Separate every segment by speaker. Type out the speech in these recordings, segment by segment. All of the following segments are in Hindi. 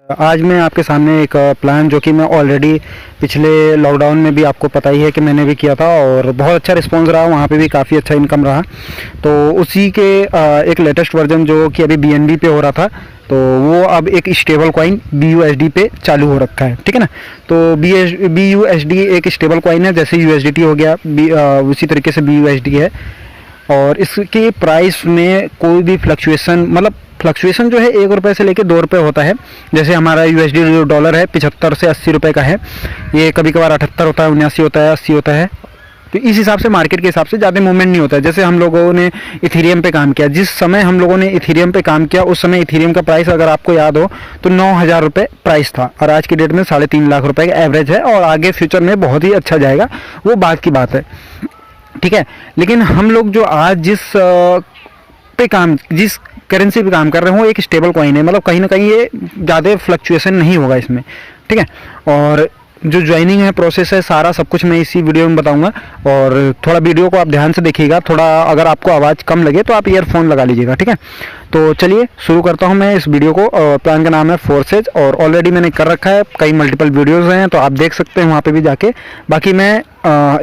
Speaker 1: आज मैं आपके सामने एक प्लान जो कि मैं ऑलरेडी पिछले लॉकडाउन में भी आपको पता ही है कि मैंने भी किया था और बहुत अच्छा रिस्पांस रहा, वहाँ पे भी काफ़ी अच्छा इनकम रहा। तो उसी के एक लेटेस्ट वर्जन जो कि अभी BNB पे हो रहा था, तो वो अब एक स्टेबल कॉइन BUSD पे चालू हो रखा है, ठीक है ना। तो BUSD एक स्टेबल कॉइन है, जैसे USDT हो गया, उसी तरीके से BUSD है। और इसके प्राइस में कोई भी फ्लक्चुएसन, मतलब फ्लक्चुएसन जो है 1 रुपये से लेकर 2 रुपये होता है। जैसे हमारा USD जो डॉलर है 75 से 80 रुपये का है, ये कभी कभार 78 होता है, 79 होता है, 80 होता है। तो इस हिसाब से मार्केट के हिसाब से ज़्यादा मूवमेंट नहीं होता है। जैसे हम लोगों ने इथेरियम पे काम किया, जिस समय हम लोगों ने इथेरियम पे काम किया उस समय इथेरियम का प्राइस अगर आपको याद हो तो 9,000 रुपये प्राइस था, और आज की डेट में 3.5 लाख रुपये का एवरेज है, और आगे फ्यूचर में बहुत ही अच्छा जाएगा, वो बात की बात है, ठीक है। लेकिन हम लोग जो आज जिस करेंसी पे काम कर रहे हो, एक स्टेबल कॉइन है, मतलब कहीं ना कहीं ये ज़्यादा फ्लक्चुएशन नहीं होगा इसमें, ठीक है। और जो ज्वाइनिंग है, प्रोसेस है, सारा सब कुछ मैं इसी वीडियो में बताऊंगा। और थोड़ा वीडियो को आप ध्यान से देखिएगा, थोड़ा अगर आपको आवाज़ कम लगे तो आप ईयरफोन लगा लीजिएगा, ठीक है। तो चलिए शुरू करता हूं मैं इस वीडियो को। प्लान का नाम है फोर्सेज, और ऑलरेडी मैंने कर रखा है, कई मल्टीपल वीडियोज़ हैं तो आप देख सकते हैं वहाँ पे भी जाके। बाकी मैं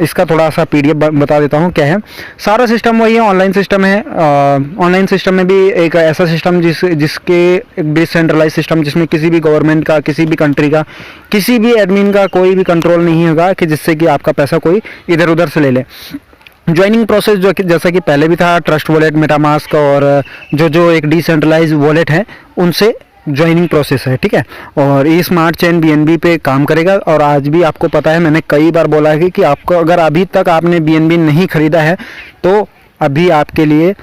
Speaker 1: इसका थोड़ा सा PDF बता देता हूँ क्या है। सारा सिस्टम वही है, ऑनलाइन सिस्टम है। ऑनलाइन सिस्टम में भी एक ऐसा सिस्टम जिसके एक डिसेंट्रलाइज सिस्टम, जिसमें किसी भी गवर्नमेंट का, किसी भी कंट्री का, किसी भी एडमिन का कोई भी कंट्रोल नहीं होगा कि जिससे कि आपका पैसा कोई इधर उधर से ले ले। ज्वाइनिंग प्रोसेस जो कि जैसा कि पहले भी था, ट्रस्ट वॉलेट, मेटामास्क और जो एक डिसेंट्रलाइज वॉलेट है उनसे ज्वाइनिंग प्रोसेस है, ठीक है। और ये स्मार्ट चेन BNB पे काम करेगा। और आज भी आपको पता है, मैंने कई बार बोला है कि आपको अगर अभी तक आपने BNB नहीं खरीदा है तो अभी आपके लिए,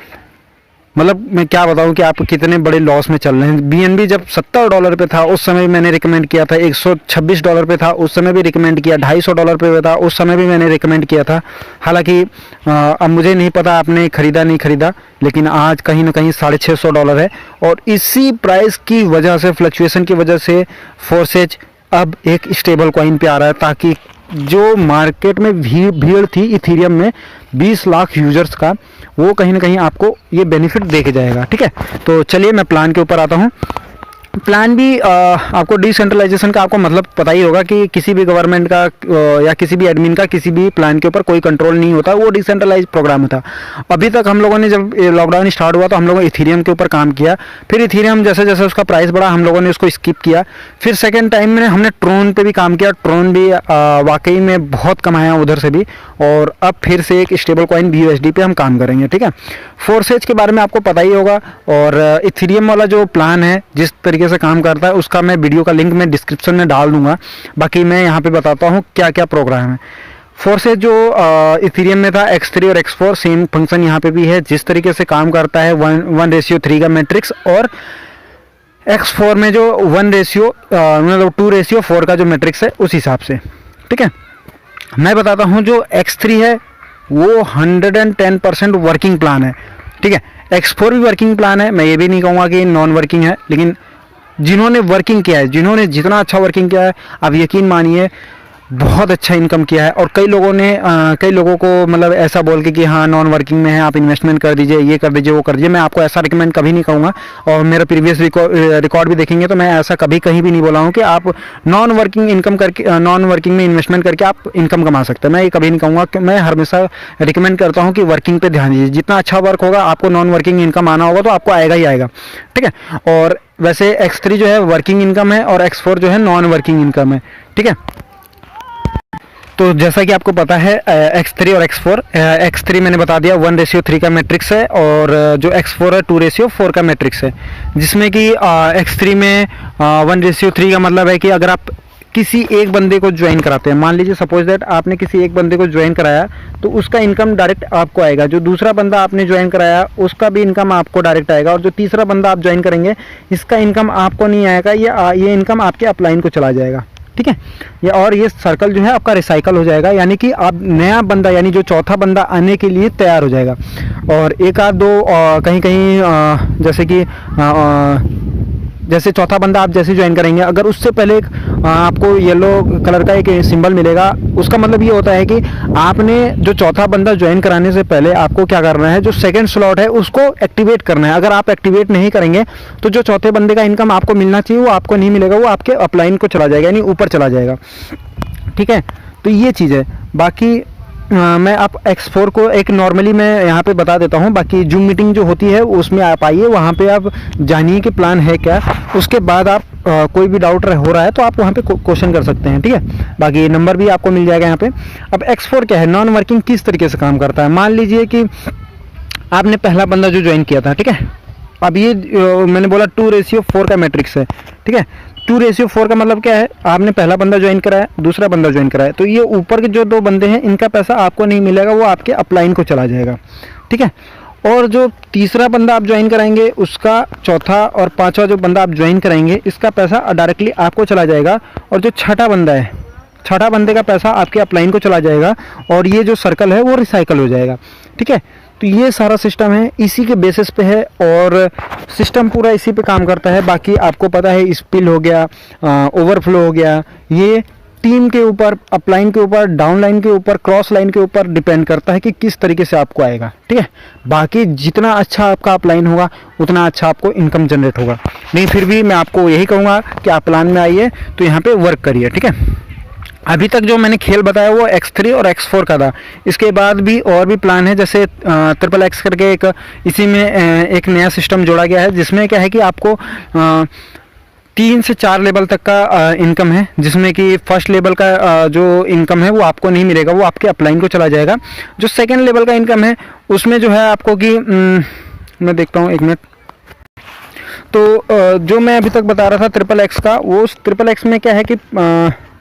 Speaker 1: मतलब मैं क्या बताऊं कि आप कितने बड़े लॉस में चल रहे हैं। BNB जब $70 पे था उस समय मैंने रिकमेंड किया था, $126 पे था उस समय भी रिकमेंड किया, $250 पे था उस समय भी मैंने रिकमेंड किया था। हालांकि अब मुझे नहीं पता आपने खरीदा नहीं खरीदा, लेकिन आज कहीं ना कहीं $650 है। और इसी प्राइस की वजह से, फ्लक्चुएशन की वजह से, फोर्सेज अब एक स्टेबल कॉइन पे आ रहा है, ताकि जो मार्केट में भीड़ थी इथेरियम में 20 लाख यूजर्स का, वो कहीं ना कहीं आपको ये बेनिफिट देके जाएगा, ठीक है। तो चलिए मैं प्लान के ऊपर आता हूँ। प्लान भी आपको डिसेंट्रलाइजेशन का आपको मतलब पता ही होगा कि किसी भी गवर्नमेंट का या किसी भी एडमिन का किसी भी प्लान के ऊपर कोई कंट्रोल नहीं होता, वो डिसेंट्रलाइज प्रोग्राम था। अभी तक हम लोगों ने, जब लॉकडाउन स्टार्ट हुआ तो हम लोगों ने इथेरियम के ऊपर काम किया, फिर इथेरियम जैसे जैसे उसका प्राइस बढ़ा हम लोगों ने उसको स्किप किया। फिर सेकेंड टाइम में हमने ट्रोन पे भी काम किया, ट्रोन भी वाकई में बहुत कमाया उधर से भी। और अब फिर से एक स्टेबल कॉइन BUSD पे हम काम करेंगे, ठीक है। फोर्सेज के बारे में आपको पता ही होगा, और इथेरियम वाला जो प्लान है जिस तरीके से काम करता है उसका मैं वीडियो का लिंक मैं डिस्क्रिप्शन में डाल दूंगा। बाकी मैं यहाँ पे बताता हूँ क्या क्या प्रोग्राम है। फोर्सेज जो इथेरियम में था, X3 और X4 सेम फंक्शन यहाँ पे भी है। जिस तरीके से काम करता है 1:3 का मैट्रिक्स, और X4 में जो 2:4 का जो मैट्रिक्स है उस हिसाब से, ठीक है। मैं बताता हूँ जो X3 है वो 110% वर्किंग प्लान है, ठीक है। X4 भी वर्किंग प्लान है, मैं ये भी नहीं कहूँगा कि नॉन वर्किंग है, लेकिन जिन्होंने वर्किंग किया है, जिन्होंने जितना अच्छा वर्किंग किया है, आप यकीन मानिए बहुत अच्छा इनकम किया है। और कई लोगों को मतलब ऐसा बोल के कि हाँ नॉन वर्किंग में है, आप इन्वेस्टमेंट कर दीजिए, ये कर दीजिए, वो कर दीजिए, मैं आपको ऐसा रिकमेंड कभी नहीं कहूँगा। और मेरा प्रीवियस रिकॉर्ड भी देखेंगे तो मैं ऐसा कभी कहीं भी नहीं बोला हूँ कि आप नॉन वर्किंग में इन्वेस्टमेंट करके आप इनकम कमा सकते हैं। मैं ये कभी नहीं कहूँगा, कि मैं हमेशा रिकमेंड करता हूँ कि वर्किंग पे ध्यान दीजिए। जितना अच्छा वर्क होगा आपको नॉन वर्किंग इनकम आना होगा तो आपको आएगा ही आएगा, ठीक है। और वैसे X3 जो है वर्किंग इनकम है, और X4 जो है नॉन वर्किंग इनकम है, ठीक है। तो जैसा कि आपको पता है X3 और X4, X3 मैंने बता दिया 1:3 का मैट्रिक्स है, और जो X4 है 2:4 का मैट्रिक्स है। जिसमें कि X3 में 1:3 का मतलब है कि अगर आप किसी एक बंदे को ज्वाइन कराते हैं, मान लीजिए सपोज दैट आपने किसी एक बंदे को ज्वाइन कराया, तो उसका इनकम डायरेक्ट आपको आएगा। जो दूसरा बंदा आपने ज्वाइन कराया उसका भी इनकम आपको डायरेक्ट आएगा, और जो तीसरा बंदा आप ज्वाइन करेंगे इसका इनकम आपको नहीं आएगा, ये इनकम आपके अपलाइन को चला जाएगा, ठीक है। और ये सर्कल जो है आपका रिसाइकल हो जाएगा, यानी कि आप नया बंदा, यानी जो चौथा बंदा आने के लिए तैयार हो जाएगा। और एक आध दो कहीं कहीं जैसे कि जैसे चौथा बंदा आप जैसे ज्वाइन करेंगे, अगर उससे पहले एक आपको येलो कलर का एक सिंबल मिलेगा, उसका मतलब ये होता है कि आपने जो चौथा बंदा ज्वाइन कराने से पहले आपको क्या करना है, जो सेकंड स्लॉट है उसको एक्टिवेट करना है। अगर आप एक्टिवेट नहीं करेंगे तो जो चौथे बंदे का इनकम आपको मिलना चाहिए वो आपको नहीं मिलेगा, वो आपके अपलाइन को चला जाएगा, यानी ऊपर चला जाएगा। ठीक है, तो ये चीज़ है। बाकी मैं आप X4 को एक नॉर्मली मैं यहाँ पे बता देता हूँ, बाकी जूम मीटिंग जो होती है उसमें आप आइए, वहाँ पे आप जानिए कि प्लान है क्या, उसके बाद आप कोई भी डाउट हो रहा है तो आप वहाँ पे क्वेश्चन कर सकते हैं। ठीक है, बाकी नंबर भी आपको मिल जाएगा यहाँ पे। अब X4 क्या है, नॉन वर्किंग किस तरीके से काम करता है। मान लीजिए कि आपने पहला बंदा जो ज्वाइन किया था, ठीक है, अब ये मैंने बोला 2:4 का मैट्रिक्स है। ठीक है, 2:4 का मतलब क्या है, आपने पहला बंदा ज्वाइन कराया, दूसरा बंदा ज्वाइन कराया, तो ये ऊपर के जो दो बंदे हैं इनका पैसा आपको नहीं मिलेगा, वो आपके अपलाइन को चला जाएगा। ठीक है, और जो तीसरा बंदा आप ज्वाइन कराएंगे उसका, चौथा और पांचवा जो बंदा आप ज्वाइन कराएंगे इसका पैसा डायरेक्टली आपको चला जाएगा, और जो छठा बंदा है, छठा बंदे का पैसा आपके अपलाइन को चला जाएगा, और ये जो सर्कल है वो रिसाइकल हो जाएगा। ठीक है, तो ये सारा सिस्टम है, इसी के बेसिस पे है, और सिस्टम पूरा इसी पे काम करता है। बाकी आपको पता है स्पिल हो गया, ओवरफ्लो हो गया, ये टीम के ऊपर, अपलाइन के ऊपर, डाउन लाइन के ऊपर, क्रॉस लाइन के ऊपर डिपेंड करता है कि किस तरीके से आपको आएगा। ठीक है, बाकी जितना अच्छा आपका अपलाइन होगा उतना अच्छा आपको इनकम जनरेट होगा। नहीं, फिर भी मैं आपको यही कहूँगा कि आप प्लान में आइए तो यहाँ पे वर्क करिए। ठीक है, अभी तक जो मैंने खेल बताया वो X3 और X4 का था, इसके बाद भी और भी प्लान है, जैसे XXX करके एक इसी में एक नया सिस्टम जोड़ा गया है, जिसमें क्या है कि आपको 3 से 4 लेवल तक का इनकम है, जिसमें कि फर्स्ट लेवल का जो इनकम है वो आपको नहीं मिलेगा, वो आपके अपलाइन को चला जाएगा। जो सेकेंड लेवल का इनकम है उसमें जो है आपको कि मैं देखता हूँ, 1 मिनट, तो जो मैं अभी तक बता रहा था XXX का, वो XXX में क्या है कि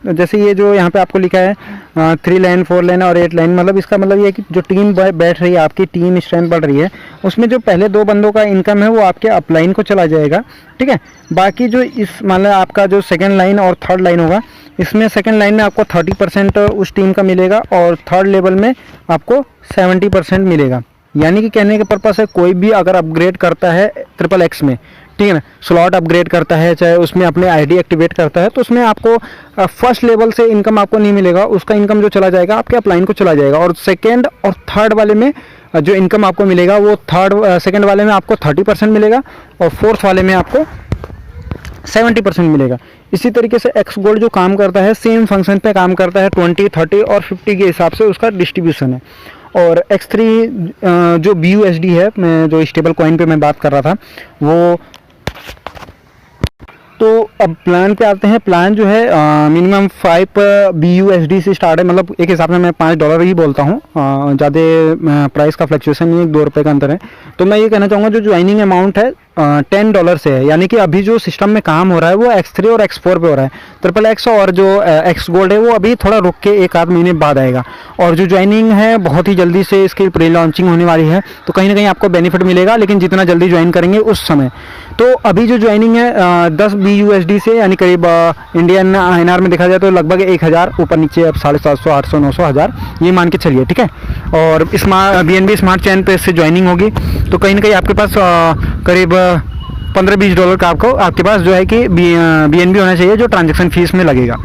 Speaker 1: जैसे ये जो यहाँ पे आपको लिखा है 3 लाइन, 4 लाइन और 8 लाइन, मतलब इसका मतलब ये है कि जो टीम बैठ रही है, आपकी टीम स्ट्रेंथ बढ़ रही है, उसमें जो पहले 2 बंदों का इनकम है वो आपके अपलाइन को चला जाएगा। ठीक है, बाकी जो इस मतलब आपका जो सेकंड लाइन और थर्ड लाइन होगा, इसमें सेकंड लाइन में आपको 30% उस टीम का मिलेगा, और थर्ड लेवल में आपको 70% मिलेगा। यानी कि कहने के पर्पस है, कोई भी अगर अपग्रेड करता है XXX में, ठीक है ना, स्लॉट अपग्रेड करता है, चाहे उसमें अपने आईडी एक्टिवेट करता है, तो उसमें आपको फर्स्ट लेवल से इनकम आपको नहीं मिलेगा, उसका इनकम जो चला जाएगा आपके अपलाइन को चला जाएगा। और सेकंड और थर्ड वाले में जो इनकम आपको मिलेगा वो सेकंड वाले में आपको 30% मिलेगा, और फोर्थ वाले में आपको 70% मिलेगा। इसी तरीके से X गोल्ड जो काम करता है, सेम फंक्शन पे काम करता है, 20, 30 और 50 के हिसाब से उसका डिस्ट्रीब्यूशन है। और X3 जो BUSD है, मैं जो स्टेबल कॉइन पे मैं बात कर रहा था वो, तो अब प्लान पे आते हैं। प्लान जो है मिनिमम 5 BUSD से स्टार्ट है, मतलब एक हिसाब से मैं $5 ही बोलता हूँ, ज़्यादा प्राइस का फ्लक्चुएशन नहीं है, 2 रुपये का अंतर है। तो मैं ये कहना चाहूँगा जो ज्वाइनिंग अमाउंट है $10 से है, यानी कि अभी जो सिस्टम में काम हो रहा है वो X3 और X4 पे हो रहा है। XXX और जो X गोल्ड है वो अभी थोड़ा रुक के 1 आध महीने बाद आएगा, और जो ज्वाइनिंग है बहुत ही जल्दी से इसकी प्री लॉन्चिंग होने वाली है, तो कहीं ना कहीं आपको बेनिफिट मिलेगा, लेकिन जितना जल्दी ज्वाइन करेंगे उस समय। तो अभी जो ज्वाइनिंग है 10 BUSD से, यानी करीब इंडियन INR में देखा जाए तो लगभग 1000 ऊपर नीचे, अब 750, 800, 900, 1000 ये मान के चलिए। ठीक है, और BNB स्मार्ट चैन पे इससे ज्वाइनिंग होगी, तो कहीं ना कहीं आपके पास करीब $15-20 का आपके पास जो है कि BNB होना चाहिए, जो ट्रांजेक्शन फीस में लगेगा।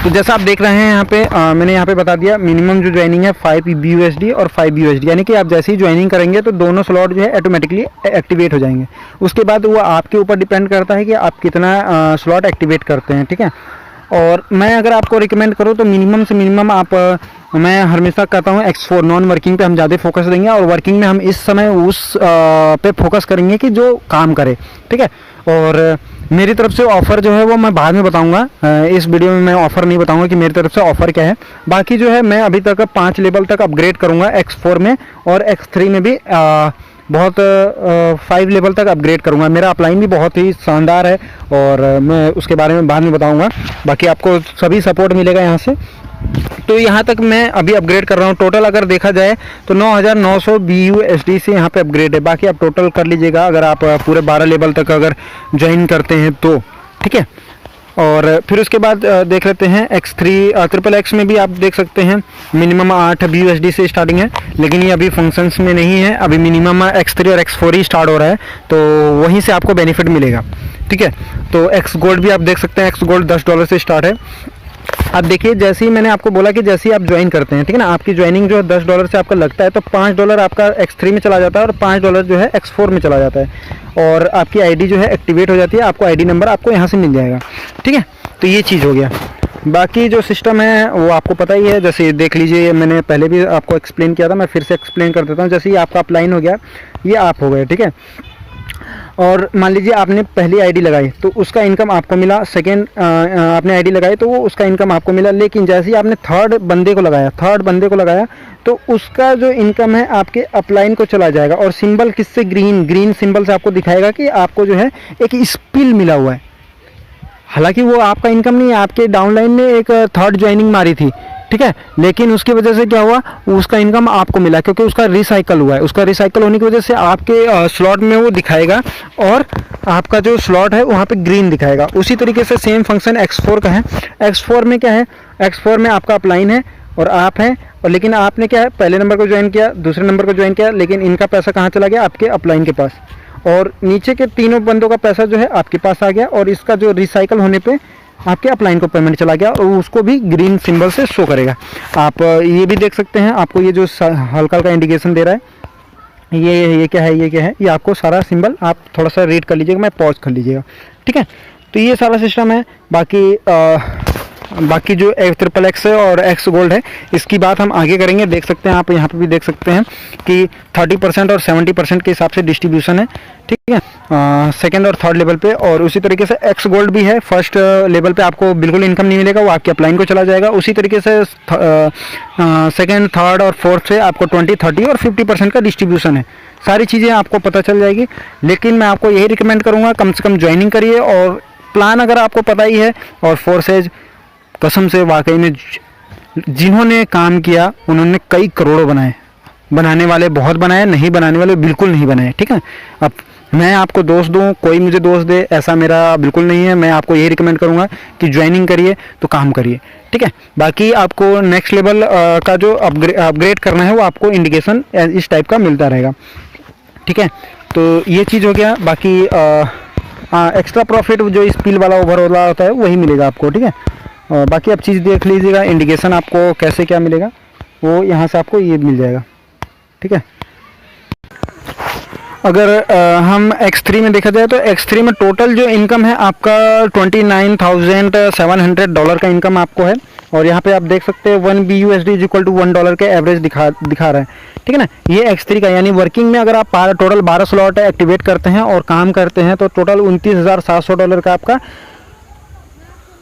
Speaker 1: तो जैसा आप देख रहे हैं यहाँ पे मैंने यहाँ पे बता दिया, मिनिमम जो ज्वाइनिंग है 5 BUSD और 5 BUSD, यानी कि आप जैसे ही ज्वाइनिंग करेंगे तो दोनों स्लॉट जो है ऑटोमेटिकली एक्टिवेट हो जाएंगे। उसके बाद वो आपके ऊपर डिपेंड करता है कि आप कितना स्लॉट एक्टिवेट करते हैं। ठीक है, और मैं अगर आपको रिकमेंड करूँ तो मिनिमम से मिनिमम आप, मैं हमेशा कहता हूँ X4 नॉन वर्किंग पे हम ज़्यादा फोकस देंगे, और वर्किंग में हम इस समय उस पे फोकस करेंगे कि जो काम करे। ठीक है, और मेरी तरफ से ऑफ़र जो है वो मैं बाद में बताऊंगा, इस वीडियो में मैं ऑफ़र नहीं बताऊंगा कि मेरी तरफ से ऑफ़र क्या है। बाकी जो है मैं अभी तक 5 लेवल तक अपग्रेड करूंगा X4 में, और X3 में भी बहुत 5 लेवल तक अपग्रेड करूंगा। मेरा अपलाइन भी बहुत ही शानदार है, और मैं उसके बारे में बाद में बताऊंगा। बाकी आपको सभी सपोर्ट मिलेगा यहाँ से। तो यहाँ तक मैं अभी अपग्रेड कर रहा हूँ। टोटल अगर देखा जाए तो 9900 BUSD से यहाँ पे अपग्रेड है। बाकी आप टोटल कर लीजिएगा अगर आप पूरे 12 लेवल तक अगर ज्वाइन करते हैं तो, ठीक है। और फिर उसके बाद देख लेते हैं XXX में भी आप देख सकते हैं मिनिमम 8 BUSD से स्टार्टिंग है, लेकिन ये अभी फंक्शंस में नहीं है। अभी मिनिमम X3 और X4 ही स्टार्ट हो रहा है, तो वहीं से आपको बेनिफिट मिलेगा। ठीक है। तो एक्स गोल्ड भी आप देख सकते हैं, एक्स गोल्ड $10 से स्टार्ट है। अब देखिए, जैसे ही मैंने आपको बोला कि जैसे ही आप ज्वाइन करते हैं, ठीक है ना, आपकी ज्वाइनिंग जो है $10 से आपका लगता है, तो $5 आपका X3 में चला जाता है और $5 जो है X4 में चला जाता है और आपकी आईडी जो है एक्टिवेट हो जाती है। आपको आईडी नंबर आपको यहाँ से मिल जाएगा, ठीक है। तो ये चीज़ हो गया। बाकी जो सिस्टम है वो आपको पता ही है, जैसे देख लीजिए, मैंने पहले भी आपको एक्सप्लेन किया था, मैं फिर से एक्सप्लेन कर देता हूँ। जैसे ये आपका अपलाइन हो गया, ये आप हो गए, ठीक है। और मान लीजिए आपने पहली आईडी लगाई तो उसका इनकम आपको मिला, सेकेंड आपने आईडी लगाई तो वो उसका इनकम आपको मिला, लेकिन जैसे ही आपने थर्ड बंदे को लगाया तो उसका जो इनकम है आपके अपलाइन को चला जाएगा। और सिंबल किससे, ग्रीन सिंबल से आपको दिखाएगा कि आपको जो है एक स्पिल मिला हुआ है। हालांकि वो आपका इनकम नहीं है, आपके डाउनलाइन ने एक थर्ड ज्वाइनिंग मारी थी, ठीक है, लेकिन उसकी वजह से क्या हुआ, उसका इनकम आपको मिला क्योंकि उसका रिसाइकल हुआ है। उसका रिसाइकल होने की वजह से आपके स्लॉट में वो दिखाएगा और आपका जो स्लॉट है वहाँ पे ग्रीन दिखाएगा। उसी तरीके से सेम फंक्शन X4 का है। X4 में क्या है, X4 में आपका अपलाइन है और आप हैं, और लेकिन आपने क्या है, पहले नंबर को ज्वाइन किया, दूसरे नंबर को ज्वाइन किया, लेकिन इनका पैसा कहाँ चला गया, आपके अपलाइन के पास, और नीचे के तीनों बंदों का पैसा जो है आपके पास आ गया, और इसका जो रिसाइकल होने पे आपके अपलाइन को पेमेंट चला गया और उसको भी ग्रीन सिंबल से शो करेगा। आप ये भी देख सकते हैं, आपको ये जो हल्का हल्का इंडिकेशन दे रहा है, ये क्या है, ये आपको सारा सिंबल आप थोड़ा सा रीड कर लीजिएगा, मैं पॉज कर लीजिएगा, ठीक है। तो ये सारा सिस्टम है। बाकी जो XXX है और X गोल्ड है, इसकी बात हम आगे करेंगे। देख सकते हैं आप यहाँ पे भी देख सकते हैं कि 30% और 70% के हिसाब से डिस्ट्रीब्यूशन है, ठीक है, सेकंड और थर्ड लेवल पे। और उसी तरीके से X गोल्ड भी है, फर्स्ट लेवल पे आपको बिल्कुल इनकम नहीं मिलेगा, वो आपके अपलाइन को चला जाएगा। उसी तरीके से सेकंड, थर्ड और फोर्थ से आपको 20, 30 और 50% का डिस्ट्रीब्यूशन है। सारी चीज़ें आपको पता चल जाएगी, लेकिन मैं आपको यही रिकमेंड करूँगा, कम से कम ज्वाइनिंग करिए। और प्लान अगर आपको पता ही है, और फोर्सेज कसम से वाकई में जिन्होंने काम किया उन्होंने कई करोड़ों बनाए, बनाने वाले बहुत बनाए, नहीं बनाने वाले बिल्कुल नहीं बनाए, ठीक है। अब मैं आपको दोष दूं, कोई मुझे दोष दे, ऐसा मेरा बिल्कुल नहीं है। मैं आपको यही रिकमेंड करूंगा कि ज्वाइनिंग करिए तो काम करिए, ठीक है। बाकी आपको नेक्स्ट लेवल का जो अपग्रेड करना है वो आपको इंडिकेशन इस टाइप का मिलता रहेगा, ठीक है। तो ये चीज़ हो गया। बाकी एक्स्ट्रा प्रॉफिट जो स्पिल वाला ओवर वाला होता है वही मिलेगा आपको, ठीक है। बाकी आप चीज़ देख लीजिएगा, इंडिकेशन आपको कैसे क्या मिलेगा वो यहाँ से आपको ये मिल जाएगा, ठीक है। अगर हम X3 में देखा जाए तो X3 में टोटल जो इनकम है आपका $29,700 का इनकम आपको है। और यहाँ पे आप देख सकते हैं 1 BUSD इज इक्वल टू $1 के एवरेज दिखा रहा है, ठीक है ना। ये X3 का, यानी वर्किंग में अगर आप टोटल 12 स्लॉट एक्टिवेट करते हैं और काम करते हैं तो टोटल $29,700 का आपका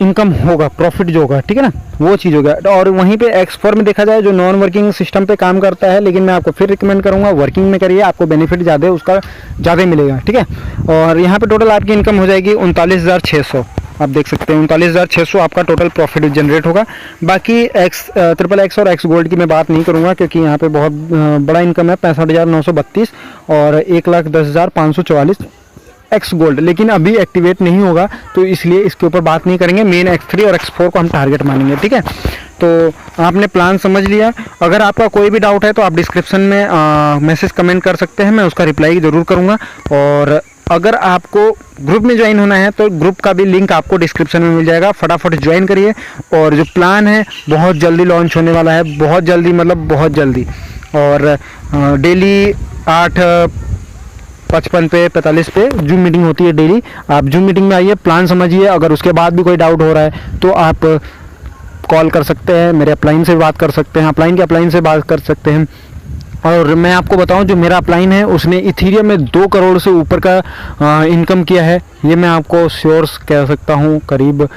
Speaker 1: इनकम होगा, प्रॉफिट जो होगा, ठीक है ना, वो चीज़ होगा। और वहीं पे X4 में देखा जाए जो नॉन वर्किंग सिस्टम पे काम करता है, लेकिन मैं आपको फिर रिकमेंड करूंगा वर्किंग में करिए, आपको बेनिफिट ज़्यादा उसका ज़्यादा मिलेगा, ठीक है। और यहाँ पे टोटल आपकी इनकम हो जाएगी 39,600, आप देख सकते हैं 39,600 आपका टोटल प्रॉफिट जनरेट होगा। बाकी XXX और X गोल्ड की मैं बात नहीं करूँगा क्योंकि यहाँ पर बहुत बड़ा इनकम है, 65,932 और 1,10,544 X गोल्ड, लेकिन अभी एक्टिवेट नहीं होगा तो इसलिए इसके ऊपर बात नहीं करेंगे। मेन X3 और X4 को हम टारगेट मानेंगे, ठीक है। तो आपने प्लान समझ लिया। अगर आपका कोई भी डाउट है तो आप डिस्क्रिप्शन में मैसेज कमेंट कर सकते हैं, मैं उसका रिप्लाई ज़रूर करूँगा। और अगर आपको ग्रुप में ज्वाइन होना है तो ग्रुप का भी लिंक आपको डिस्क्रिप्शन में मिल जाएगा, फटाफट ज्वाइन करिए। और जो प्लान है बहुत जल्दी लॉन्च होने वाला है, बहुत जल्दी, मतलब बहुत जल्दी। और डेली 8:55 पे 45 पे जूम मीटिंग होती है डेली। आप जूम मीटिंग में आइए, प्लान समझिए। अगर उसके बाद भी कोई डाउट हो रहा है तो आप कॉल कर सकते हैं, मेरे अपलाइन से बात कर सकते हैं, अपलाइन से बात कर सकते हैं। और मैं आपको बताऊं, जो मेरा अपलाइन है उसने इथीरियम में 2 करोड़ से ऊपर का इनकम किया है। ये मैं आपको श्योर कह सकता हूं, करीब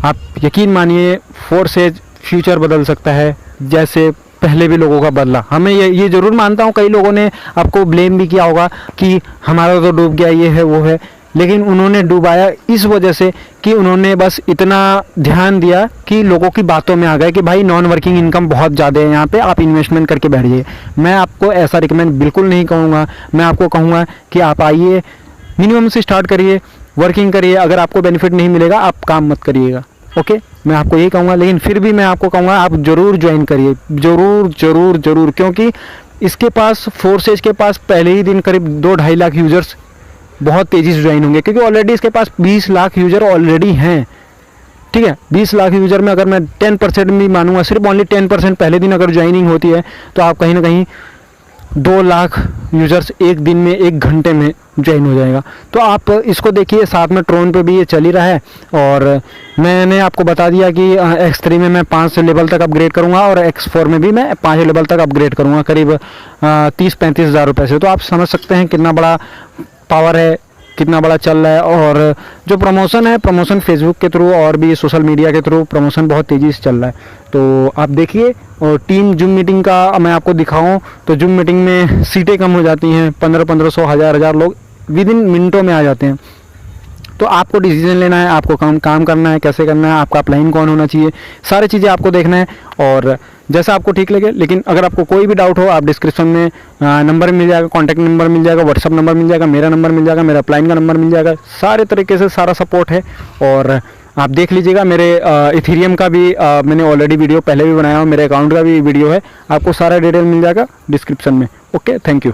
Speaker 1: आप यकीन मानिए फोर्सेज फ्यूचर बदल सकता है जैसे पहले भी लोगों का बदला। हमें ये ज़रूर मानता हूँ, कई लोगों ने आपको ब्लेम भी किया होगा कि हमारा तो डूब गया, ये है वो है, लेकिन उन्होंने डूबाया इस वजह से कि उन्होंने बस इतना ध्यान दिया कि लोगों की बातों में आ गए कि भाई नॉन वर्किंग इनकम बहुत ज़्यादा है यहाँ पे, आप इन्वेस्टमेंट करके बैठ जाइए। मैं आपको ऐसा रिकमेंड बिल्कुल नहीं कहूँगा। मैं आपको कहूँगा कि आप आइए, मिनिमम से स्टार्ट करिए, वर्किंग करिए। अगर आपको बेनिफिट नहीं मिलेगा आप काम मत करिएगा, ओके। मैं आपको यही कहूँगा, लेकिन फिर भी मैं आपको कहूँगा आप ज़रूर ज्वाइन करिए, ज़रूर, क्योंकि इसके पास फोर्सेज के पास पहले ही दिन करीब 2-2.5 लाख यूज़र्स बहुत तेज़ी से ज्वाइन होंगे, क्योंकि ऑलरेडी इसके पास 20 लाख यूज़र ऑलरेडी हैं। ठीक है, 20 लाख यूज़र में अगर मैं 10% भी मानूंगा, सिर्फ ओनली 10% पहले दिन अगर ज्वाइनिंग होती है, तो आप कहीं ना कहीं 2 लाख यूज़र्स एक दिन में, 1 घंटे में ज्वाइन हो जाएगा। तो आप इसको देखिए, साथ में ट्रोन पे भी ये चल ही रहा है। और मैंने आपको बता दिया कि X3 में मैं 5 लेवल तक अपग्रेड करूंगा और X4 में भी मैं 5 लेवल तक अपग्रेड करूंगा, करीब 30-35 हज़ार रुपये से। तो आप समझ सकते हैं कितना बड़ा पावर है, कितना बड़ा चल रहा है। और जो प्रमोशन है, प्रमोशन फेसबुक के थ्रू और भी सोशल मीडिया के थ्रू प्रमोशन बहुत तेज़ी से चल रहा है। तो आप देखिए, और टीम जूम मीटिंग का मैं आपको दिखाऊं तो जूम मीटिंग में सीटें कम हो जाती हैं, 1500 1000 लोग विद इन मिनटों में आ जाते हैं। तो आपको डिसीजन लेना है, आपको काम करना है, कैसे करना है, आपका अपलाइन कौन होना चाहिए, सारी चीज़ें आपको देखना है और जैसा आपको ठीक लगे। लेकिन अगर आपको कोई भी डाउट हो, आप डिस्क्रिप्शन में नंबर मिल जाएगा, कॉन्टैक्ट नंबर मिल जाएगा, व्हाट्सअप नंबर मिल जाएगा, मेरा नंबर मिल जाएगा, मेरा अपलाइन का नंबर मिल जाएगा, सारे तरीके से सारा सपोर्ट है। और आप देख लीजिएगा, मेरे इथेरियम का भी मैंने ऑलरेडी वीडियो पहले भी बनाया हुआ, मेरे अकाउंट का भी वीडियो है, आपको सारा डिटेल मिल जाएगा डिस्क्रिप्शन में। Okay, thank you.